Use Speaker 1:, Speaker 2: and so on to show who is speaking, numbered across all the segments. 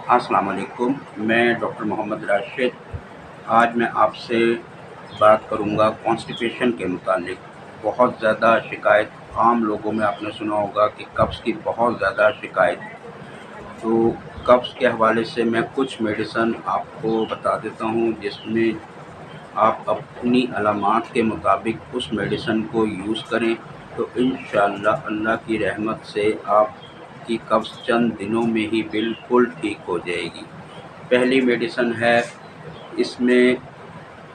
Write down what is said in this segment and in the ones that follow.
Speaker 1: अस्सलाम वालेकुम। मैं डॉक्टर मोहम्मद राशिद। आज मैं आपसे बात करूंगा कॉन्स्टिपेशन के मुतालिक। बहुत ज़्यादा शिकायत आम लोगों में आपने सुना होगा कि कब्ज़ की बहुत ज़्यादा शिकायत। तो कब्ज़ के हवाले से मैं कुछ मेडिसन आपको बता देता हूं, जिसमें आप अपनी अलामात के मुताबिक उस मेडिसन को यूज़ करें तो इंशाअल्लाह अल्लाह की रहमत से आपकी कब्ज़ चंद दिनों में ही बिल्कुल ठीक हो जाएगी। पहली मेडिसन है इसमें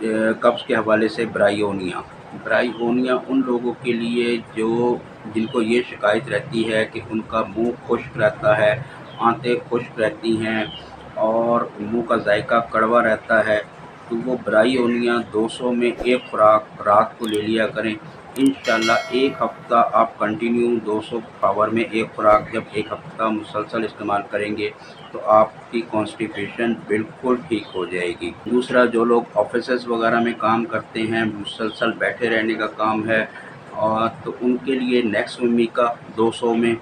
Speaker 1: कब्ज़ के हवाले से ब्रायोनिया। ब्रायोनिया उन लोगों के लिए जिनको ये शिकायत रहती है कि उनका मुंह खुश्क रहता है, आंतें खुश्क रहती हैं और मुंह का जायका कड़वा रहता है, तो वो ब्रायोनिया 200 में एक खुराक रात को ले लिया करें। इंशाअल्लाह एक हफ़्ता आप कंटिन्यू 200 पावर में एक खुराक जब एक हफ़्ता मुसलसल इस्तेमाल करेंगे तो आपकी कॉन्स्टिपेशन बिल्कुल ठीक हो जाएगी। दूसरा, जो लोग ऑफिसेज़ वगैरह में काम करते हैं, मुसलसल बैठे रहने का काम है, और तो उनके लिए नेक्सविमिका 200 में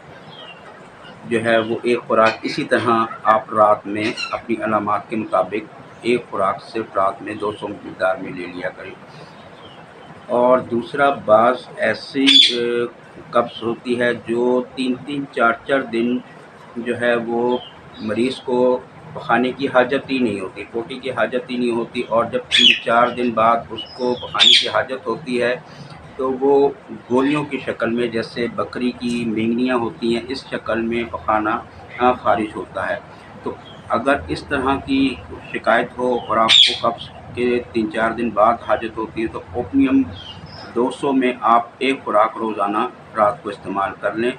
Speaker 1: जो है वो एक खुराक इसी तरह आप रात में अपनी अलामात के मुताबिक एक खुराक सिर्फ रात में 200 मिक़दार में ले लिया करें। और दूसरा, बाज़ ऐसी कब्ज़ होती है जो 3-3 4-4 दिन जो है वो मरीज़ को पखाने की हाजत ही नहीं होती, पोटी की हाजत ही नहीं होती, और जब 3-4 दिन बाद उसको पखाने की हाजत होती है तो वो गोलियों की शक्ल में, जैसे बकरी की मेंगनियाँ होती हैं, इस शक्ल में पखाना ख़ारिज होता है। तो अगर इस तरह की शिकायत हो और आपको कब्ज़ के 3-4 दिन बाद हाजत होती है तो ओपियम 200 में आप एक खुराक रोज़ाना रात को इस्तेमाल कर लें।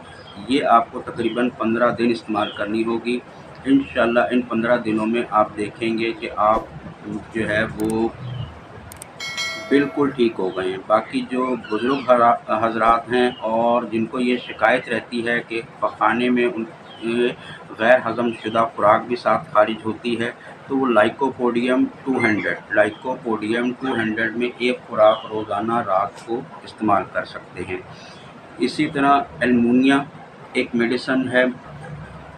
Speaker 1: ये आपको तकरीबन 15 दिन इस्तेमाल करनी होगी। इंशाअल्लाह इन 15 दिनों में आप देखेंगे कि आप जो है वो बिल्कुल ठीक हो गए हैं। बाकी जो बुज़ुर्ग हज़रात हैं और जिनको ये शिकायत रहती है कि पखाने में गैर हज़म शुदा खुराक भी साथ ख़ारिज होती है, तो वो लाइकोपोडियम 200 में एक खुराक रोज़ाना रात को इस्तेमाल कर सकते हैं। इसी तरह एलमुनिया एक मेडिसन है।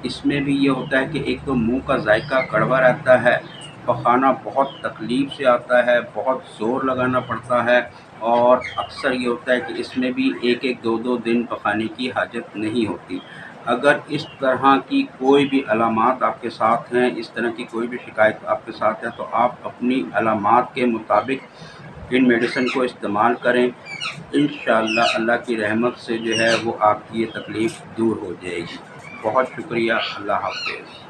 Speaker 1: इसमें भी ये होता है कि एक तो मुंह का जायका कड़वा रहता है, पखाना बहुत तकलीफ़ से आता है, बहुत ज़ोर लगाना पड़ता है, और अक्सर ये होता है कि इसमें भी 1-1 2-2 दिन पखाने की हाजत नहीं होती। अगर इस तरह की कोई भी अलामात आपके साथ हैं, इस तरह की कोई भी शिकायत आपके साथ है, तो आप अपनी अलामात के मुताबिक इन मेडिसिन को इस्तेमाल करें। इंशाअल्लाह अल्लाह की रहमत से जो है वो आपकी ये तकलीफ़ दूर हो जाएगी। बहुत शुक्रिया। अल्लाह हाफ़िज़।